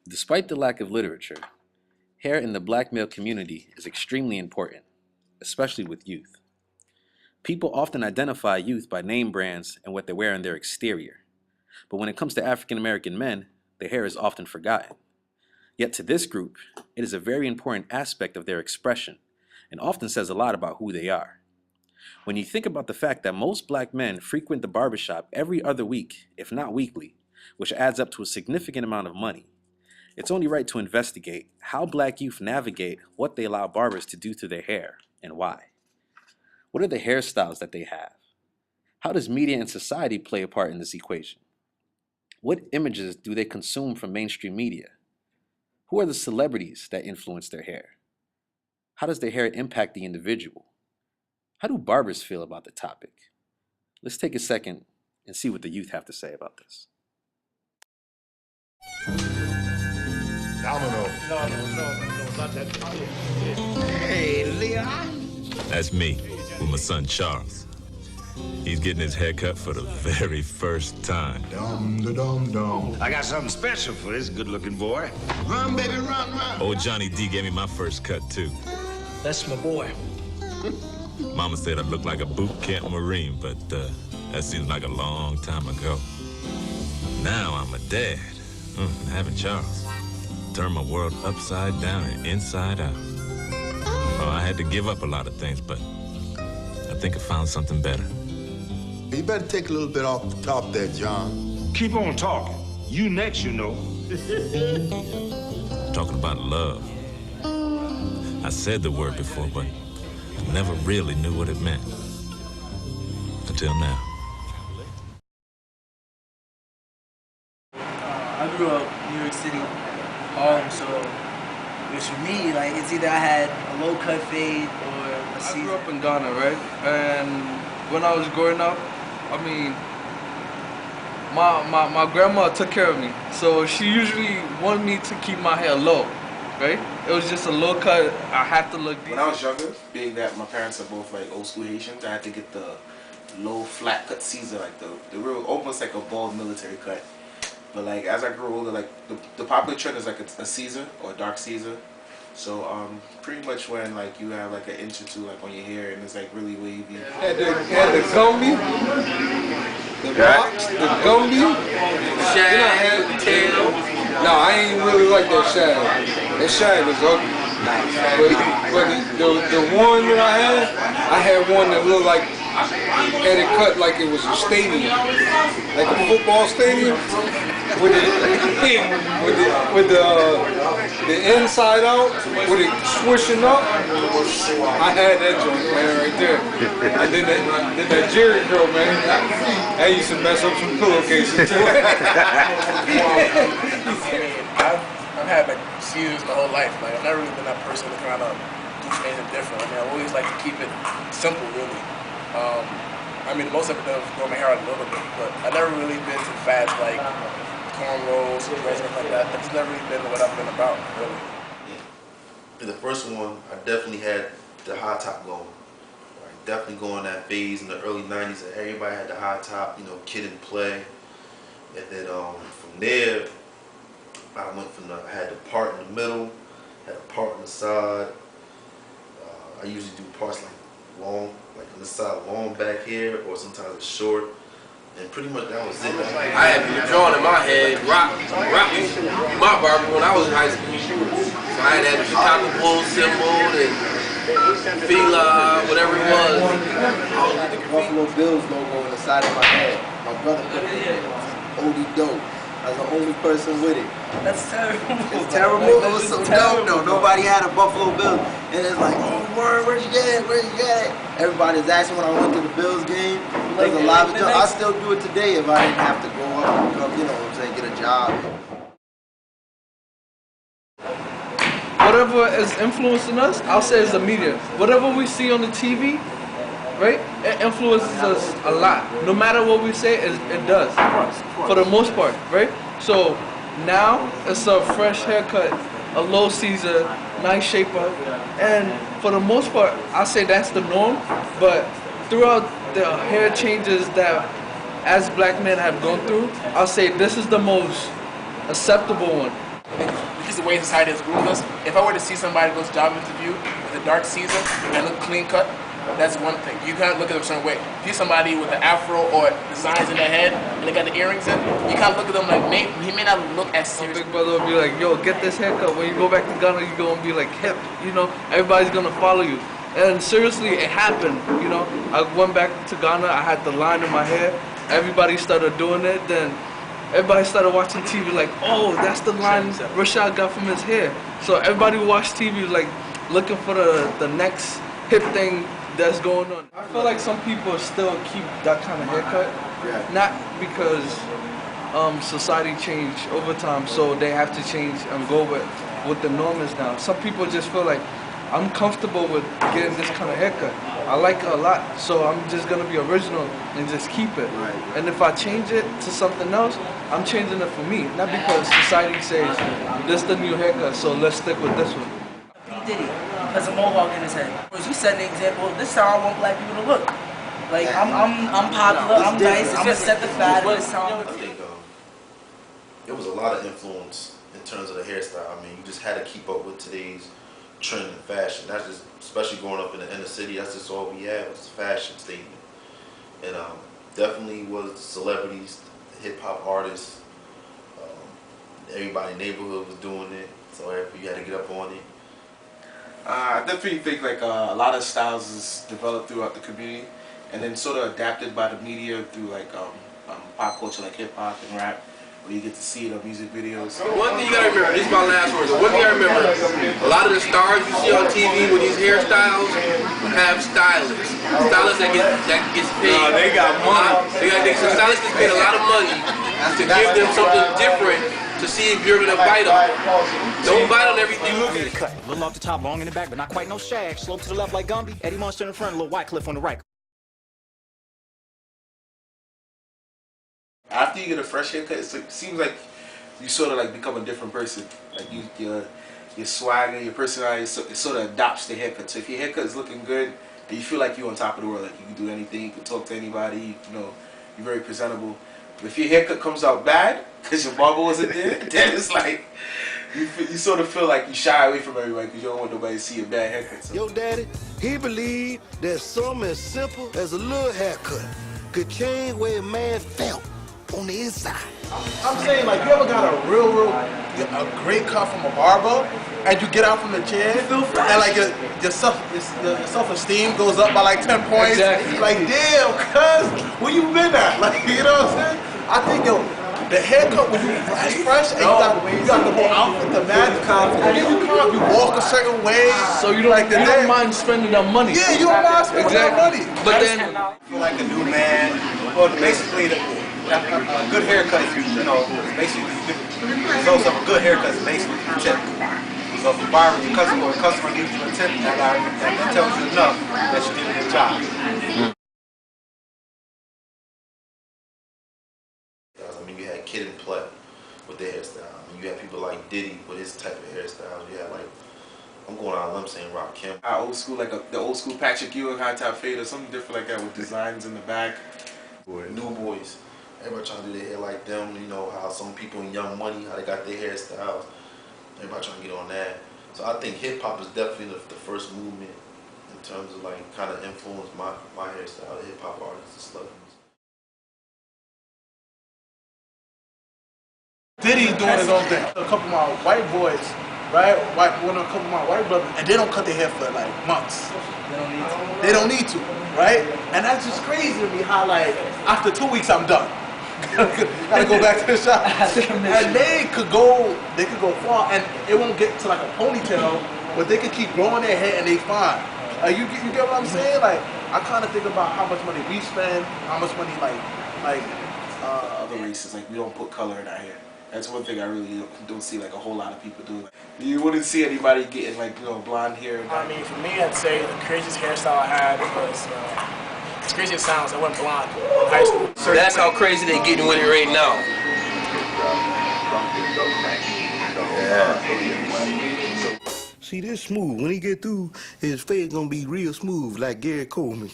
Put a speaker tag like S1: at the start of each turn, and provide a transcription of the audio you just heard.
S1: Despite the lack of literature, hair in the black male community is extremely important, especially with youth. People often identify youth by name brands and what they wear on their exterior. But when it comes to African American men, their hair is often forgotten. Yet to this group, it is a very important aspect of their expression and often says a lot about who they are. When you think about the fact that most black men frequent the barbershop every other week, if not weekly, which adds up to a significant amount of money, it's only right to investigate how black youth navigate what they allow barbers to do to their hair and why. What are the hairstyles that they have? How does media and society play a part in this equation? What images do they consume from mainstream media? Who are the celebrities that influence their hair? How does their hair impact the individual? How do barbers feel about the topic? Let's take a second and see what the youth have to say about this.
S2: Domino.
S3: No, not that.
S4: Hey, Leon.
S5: That's me, with my son Charles. He's getting his hair cut for the very first time.
S2: Dum-da-dum-dum.
S4: I got something special for this good-looking boy.
S2: Run, baby, run.
S5: Old Johnny D gave me my first cut, too.
S3: That's my boy.
S5: Mama said I looked like a boot camp Marine, but that seems like a long time ago. Now I'm a dad. Having Charles turned my world upside down and inside out. Oh, I had to give up a lot of things, but I think I found something better.
S2: You better take a little bit off the top there, John.
S4: Keep on talking. You next, you know.
S5: Talking about love. I said the word before, but I never really knew what it meant. Until now.
S6: I grew up in New York City, Harlem, so which for me, like, it's either I had a low cut fade or a
S7: I grew up in Ghana, right? And when I was growing up, I mean, my grandma took care of me. So she usually wanted me to keep my hair low, right? It was just a low cut. I had to look decent.
S8: When I was younger, being that my parents are both like old school Haitians, I had to get the low flat cut Caesar, like the real, almost like a bald military cut. But like as I grew older, like the popular trend is like a Caesar or a dark Caesar. So pretty much when like you have like an inch or two like on your hair and it's like really wavy.
S7: Had the gumby, the box, the gumby, shag, tail. No, I ain't really like that shag. That shag was ugly. But the one that I had one that looked like, had it cut like it was a stadium, like a football stadium, with the inside out, with it swishing up. I had that joint, man, right there. And then that Jerry girl, man, I used to mess up some pillowcases too.
S3: I've had like Caesars my whole life. Like I've never really been that person to kind of do anything different. I mean, I always like to keep it simple, really. I mean, most of it does grow my hair out a little bit, but I've never really been to fads like cornrows, dreads, stuff like that. That's never really been what I've been about, really.
S9: The first one, I definitely had the high top going. Definitely going that phase in the early 90s, and everybody had the high top, you know, Kid and Play. And then from there, I went from I had the part in the middle, had a part on the side. I usually do parts like long, like on the side, long back here, or sometimes it's short. And pretty much that was it.
S10: I had been drawing in my head, rock was my barber when I was in high school. So I had that Chicago Bulls symbol and Fila, whatever it was.
S11: The Buffalo Bills logo on the side of my head. My brother put it in. Odie Dope. I was the only person with it.
S6: That's terrible.
S11: It's terrible. It was so dope though. Nobody had a Buffalo Bills. And it's like, oh word, where'd you get it? Where'd you get it? Everybody's asking when I went to the Bills game. There's a lot of I still do it today if I didn't have to go up and come, you know what I'm saying, get a job.
S7: Whatever is influencing us, I'll say is the media. Whatever we see on the TV, right, it influences us a lot. No matter what we say, it does. For the most part, right? So now it's a fresh haircut, a low Caesar, nice shaper, and for the most part, I'll say that's the norm. But throughout the hair changes that as black men have gone through, I'll say this is the most acceptable one.
S3: way society has groomed us. If I were to see somebody goes to job interview with a dark Caesar and look clean cut, that's one thing. You can't look at them a certain way. If you see somebody with an afro or designs in their head and they got the earrings in, you can't look at them like, he may not look as serious.
S7: My big brother will be like, yo, get this haircut. When you go back to Ghana, you're going to be like hip. You know, everybody's going to follow you. And seriously, it happened. You know, I went back to Ghana. I had the line in my hair. Everybody started doing it. Then everybody started watching TV like, oh, that's the line Rashad got from his hair. So everybody watched TV like looking for the next hip thing that's going on. I feel like some people still keep that kind of haircut, not because society changed over time, so they have to change and go with what the norm is now. Some people just feel like, I'm comfortable with getting this kind of haircut. I like it a lot, so I'm just gonna be original and just keep it. And if I change it to something else, I'm changing it for me, not because society says, this is the new haircut, so let's stick with this one.
S6: P. Diddy has a mohawk in his head. You set an example, this is how I want black people to look. Like, I'm popular, I'm nice, I'm gonna set the fad this time.
S9: I think it was a lot of influence in terms of the hairstyle. I mean, you just had to keep up with today's trend and fashion. That's just, especially growing up in the inner city, that's just all we had was a fashion statement. And definitely was celebrities, hip hop artists, everybody in the neighborhood was doing it, so you had to get up on it.
S8: I definitely think like a lot of styles is developed throughout the community and then sort of adapted by the media through like pop culture like hip hop and rap, where you get to see it on music videos.
S10: One thing you gotta remember, this is my last words, one thing I remember, a lot of the stars you see on TV with these hairstyles have stylists. Stylists that gets paid.
S3: No, they got money.
S10: Stylists get paid a lot of money to give them something different to see if you're gonna bite on. Don't bite on everything.
S12: Cut. A little off the top, long in the back, but not quite no shag. Slope to the left like Gumby. Eddie Monster in the front, a little white cliff on the right.
S8: After you get a fresh haircut, it seems like you sort of like become a different person. Like your swagger, your personality, it sort of adopts the haircut. So if your haircut is looking good, and you feel like you're on top of the world, like you can do anything, you can talk to anybody, you know, you're very presentable. But if your haircut comes out bad because your barber wasn't there, then it's like you sort of feel like you shy away from everybody because you don't want nobody to see a bad haircut. So.
S2: Yo, daddy, he believed that something as simple as a little haircut could change where a man felt on the inside.
S3: I'm saying, like, you ever got a a great cut from a barber, and you get out from the chair, and like your self-esteem goes up by like 10 points.
S7: Exactly.
S3: Like, damn, cuz, where you been at? Like, you know what I'm saying? I think, yo, the haircut when you fresh, and you got the whole outfit, the match, you walk a certain way.
S7: So you don't mind spending that money.
S3: Yeah, you don't mind spending that money.
S7: But then,
S13: I feel like a new man. Well, basically, a good haircut is, you know, basically the results of a good haircut is basically a tip. So if you buy with your customer, or a customer gives you a tip, that tells you enough that you did a good job.
S9: I mean, you had Kid and Play with their hairstyle. I mean, you had people like Diddy with his type of hairstyles. You had like, I'm going out on a limb saying Rock Kim.
S8: Old school, like the old school Patrick Ewing high top fade or something different like that with designs in the back.
S9: New boys. Everybody trying to do their hair like them. You know how some people in Young Money, how they got their hairstyles. Everybody trying to get on that. So I think hip hop is definitely the first movement in terms of like kind of influenced my hairstyle. The hip hop artists and stuff.
S3: Diddy's doing his own thing. A couple of my white boys, right? A couple of my white brothers, and they don't cut their hair for like months. They don't need to, right? And that's just crazy to me how like after 2 weeks I'm done. Gotta go back to the shop. And they could go far, and it won't get to like a ponytail, but they could keep growing their hair and they fine. You get what I'm saying? Like I kind of think about how much money we spend, how much money like other races, like we don't put color in our hair. That's one thing I really don't see like a whole lot of people do. You wouldn't see anybody getting like, you know, blonde hair.
S14: I mean, for me, I'd say the craziest hairstyle I had was, as crazy as it sounds, I went blonde in high school.
S10: So that's how crazy they getting with it right now.
S2: See, this smooth. When he get through, his face gonna be real smooth like Gary Coleman.